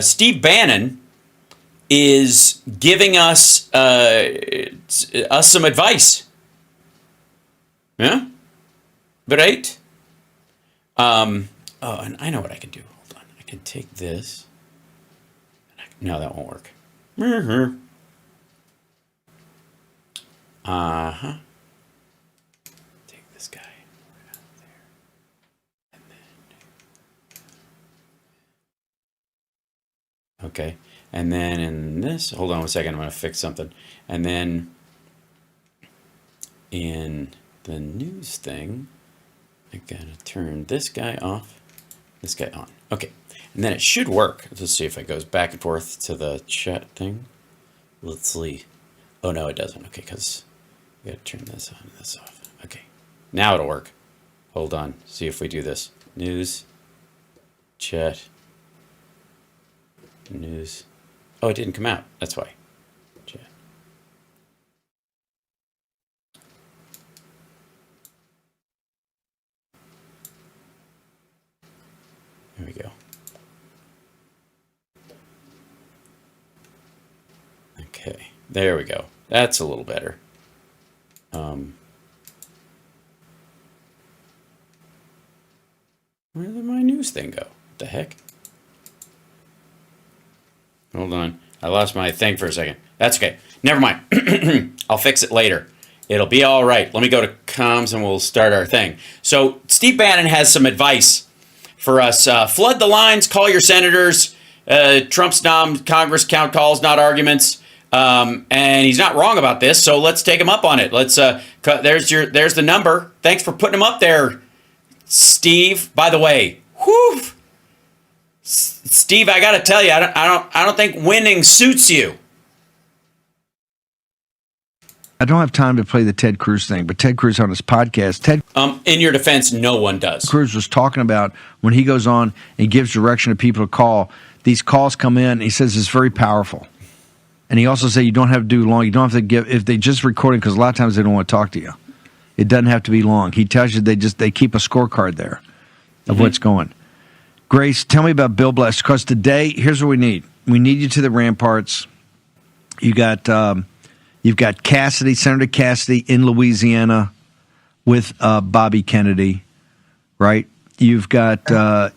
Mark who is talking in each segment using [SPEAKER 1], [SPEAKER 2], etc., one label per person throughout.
[SPEAKER 1] Steve Bannon is giving us some advice. Yeah? Right? And I know what I can do. Hold on. I can take this. No, that won't work. Uh-huh. Take this guy right out there. And then... Okay. And then in this... Hold on one second. I'm going to fix something. And then in the news thing, I got to turn this guy off, this guy on. Okay. And then it should work. Let's see if it goes back and forth to the chat thing. Let's see. Oh, no, it doesn't. Okay, because we got to turn this on and this off. Okay. Now it'll work. Hold on. See if we do this. News. Chat. News. Oh, it didn't come out. That's why. Chat. There we go. Okay, there we go. That's a little better. Where did my news thing go? What the heck? Hold on. I lost my thing for a second. That's okay. Never mind. I'll fix it later. It'll be all right. Let me go to comms and we'll start our thing. So Steve Bannon has some advice for us. Flood the lines. Call your senators. Trump's Congress count calls, not arguments. And he's not wrong about this, so let's take him up on it. Let's there's the number. Thanks for putting him up there, Steve. By the way, whew, Steve, I got to tell you, I don't think winning suits you.
[SPEAKER 2] I don't have time to play the Ted Cruz thing, but Ted Cruz on his podcast,
[SPEAKER 1] in your defense, no one does.
[SPEAKER 2] Cruz was talking about when he goes on and gives direction to people to call. These calls come in, and he says it's very powerful. And he also said you don't have to do long. You don't have to give, if they just record it, because a lot of times they don't want to talk to you. It doesn't have to be long. He tells you they keep a scorecard there of what's going. Grace, tell me about Bill Bless, because today, here's what we need. We need you to the ramparts. You've got Cassidy, Senator Cassidy in Louisiana with Bobby Kennedy, right? You've got Todd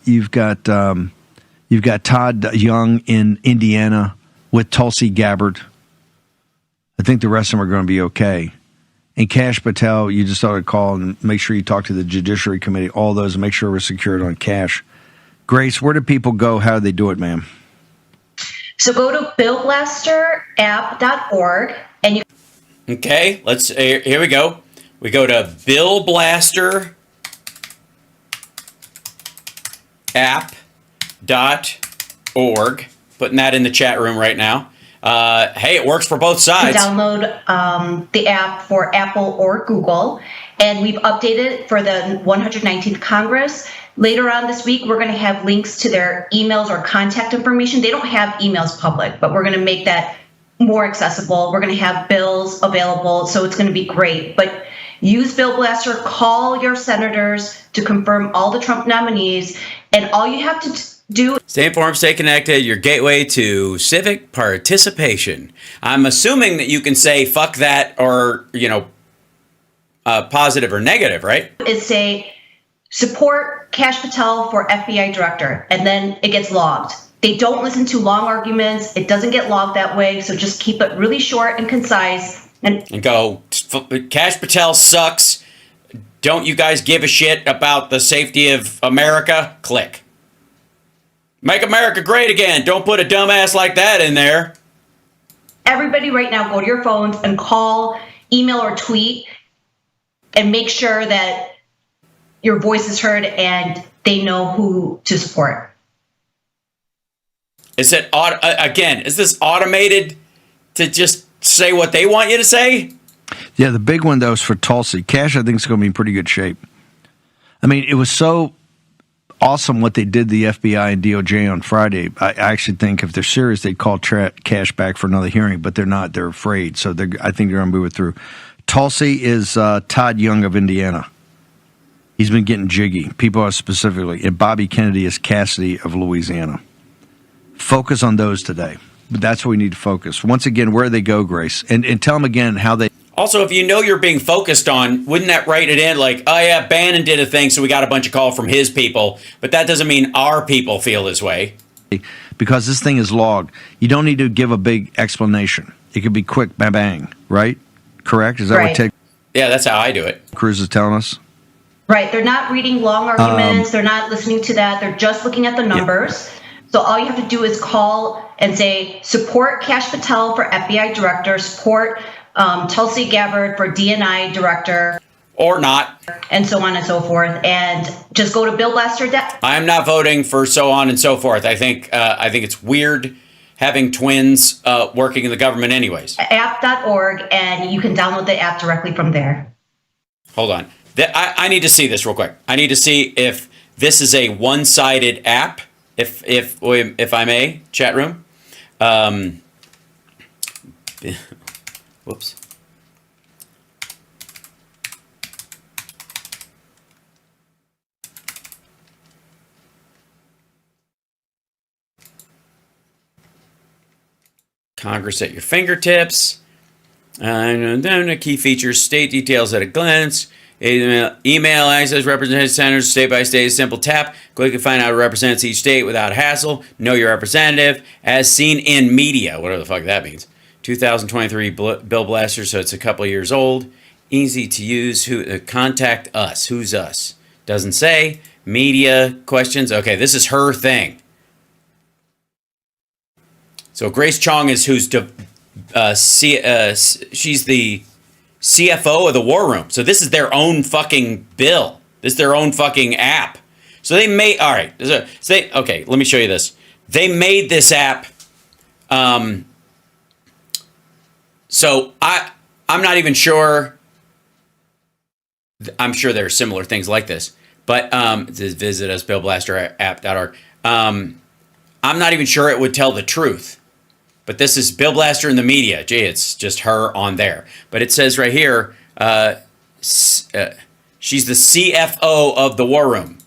[SPEAKER 2] Young in Indiana with Tulsi Gabbard. I think the rest of them are going to be okay. And Kash Patel, you just ought to call and make sure you talk to the Judiciary Committee, all those, and make sure we're secured on Kash. Grace, where do people go? How do they do it, ma'am?
[SPEAKER 3] So go to billblasterapp.org and you.
[SPEAKER 1] Okay, here we go. We go to billblasterapp.org. Putting that in the chat room right now. Hey, it works for both sides.
[SPEAKER 3] Download the app for Apple or Google. And we've updated it for the 119th Congress. Later on this week, we're going to have links to their emails or contact information. They don't have emails public, but we're going to make that more accessible. We're going to have bills available, so it's going to be great. But use Bill Blaster, call your senators to confirm all the Trump nominees, and all you have to do.
[SPEAKER 1] Stay informed, stay connected, your gateway to civic participation. I'm assuming that you can say fuck that or, positive or negative, right?
[SPEAKER 3] Is say support Kash Patel for FBI director, and then it gets logged. They don't listen to long arguments. It doesn't get logged that way, so just keep it really short and concise. And
[SPEAKER 1] go, Kash Patel sucks. Don't you guys give a shit about the safety of America? Click. Make America great again. Don't put a dumbass like that in there.
[SPEAKER 3] Everybody right now, go to your phones and call, email, or tweet, and make sure that your voice is heard and they know who to support.
[SPEAKER 1] Is it is this automated to just say what they want you to say?
[SPEAKER 2] Yeah, the big one, though, is for Tulsi. Kash, I think, is going to be in pretty good shape. I mean, it was so awesome what they did, the FBI and DOJ on Friday. I actually think if they're serious, they'd call Kash back for another hearing, but they're not. They're afraid. So I think they're going to move it through. Tulsi is Todd Young of Indiana. He's been getting jiggy. People are specifically. And Bobby Kennedy is Cassidy of Louisiana. Focus on those today. But that's what we need to focus. Once again, where they go, Grace. And tell them again how they...
[SPEAKER 1] Also, if you know you're being focused on, wouldn't that write it in like, oh yeah, Bannon did a thing, so we got a bunch of call from his people, but that doesn't mean our people feel this way.
[SPEAKER 2] Because this thing is logged. You don't need to give a big explanation. It could be quick, bang, bang, right? Correct? Is that
[SPEAKER 3] Right.
[SPEAKER 2] what Ted
[SPEAKER 1] Yeah, that's how I do it.
[SPEAKER 2] Cruz is telling us?
[SPEAKER 3] Right. They're not reading long arguments. They're not listening to that. They're just looking at the numbers. So all you have to do is call and say, support Kash Patel for FBI director, support Tulsi Gabbard for DNI director,
[SPEAKER 1] Or not.
[SPEAKER 3] and so on and so forth. And just go to Bill Blaster.
[SPEAKER 1] I'm not voting for so on and so forth. I think it's weird having twins working in the government anyways.
[SPEAKER 3] app.org, and you can download the app directly from there.
[SPEAKER 1] Hold on. I need to see this real quick. I need to see if this is a one-sided app, if I may, chat room. Whoops. Congress at your fingertips. Key features, state details at a glance. Email access representative senators state by state. Simple tap. Quickly find out who represents each state without hassle. Know your representative. As seen in media. Whatever the fuck that means. 2023 Bill Blaster, so it's a couple years old. Easy to use. Contact us. Who's us? Doesn't say. Media questions. Okay, this is her thing. So Grace Chong is she's the CFO of the War Room. So this is their own fucking bill. This is their own fucking app. So they made, all right. Okay, let me show you this. They made this app. So I'm not even sure. I'm sure there are similar things like this. But visit us, billblasterapp.org. I'm not even sure it would tell the truth. But this is Bill Blaster in the media. Gee, it's just her on there. But it says right here, she's the CFO of the War Room.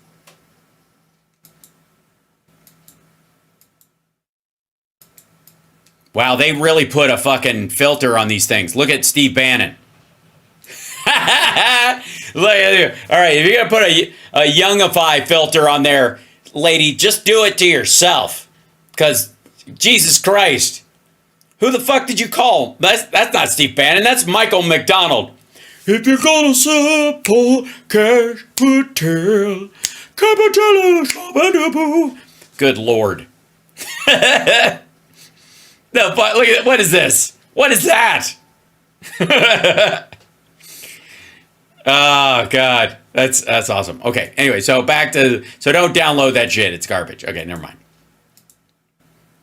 [SPEAKER 1] Wow, they really put a fucking filter on these things. Look at Steve Bannon. Look at you. All right, if you're going to put a youngify filter on there, lady, just do it to yourself. Because, Jesus Christ. Who the fuck did you call? That's not Steve Bannon. That's Michael McDonald. If you're gonna support Kash Patel, good Lord. No, but look at what is this? What is that? Oh God, that's awesome. Okay, anyway, so don't download that shit. It's garbage. Okay, never mind.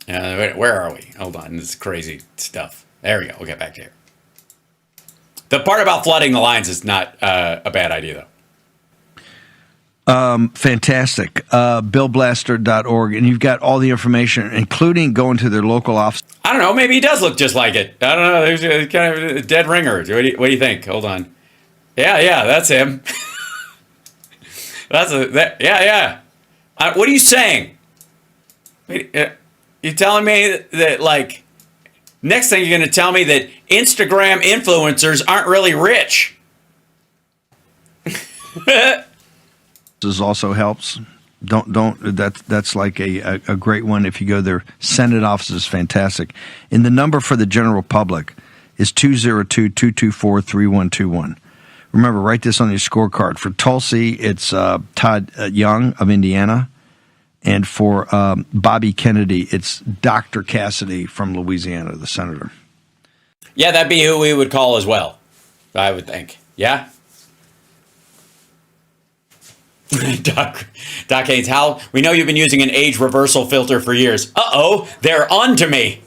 [SPEAKER 1] Where are we? Hold on. This is crazy stuff. There we go. We'll get back to here. The part about flooding the lines is not a bad idea,
[SPEAKER 2] though. Fantastic. Billblaster.org. And you've got all the information, including going to their local office.
[SPEAKER 1] I don't know. Maybe he does look just like it. I don't know. There's a kind of a dead ringer. What do you think? Hold on. Yeah, that's him. Yeah. What are you saying? You telling me that, like, next thing you're going to tell me that Instagram influencers aren't really rich?
[SPEAKER 2] This also helps. That's like a great one. If you go there, Senate office is fantastic. And the number for the general public is 202-224-3121. Remember, write this on your scorecard. For Tulsi, it's Todd Young of Indiana. And for Bobby Kennedy, it's Dr. Cassidy from Louisiana, the senator.
[SPEAKER 1] Yeah, that'd be who we would call as well, I would think. Yeah? Doc Haynes, Hal, we know you've been using an age reversal filter for years. Uh-oh, they're on to me.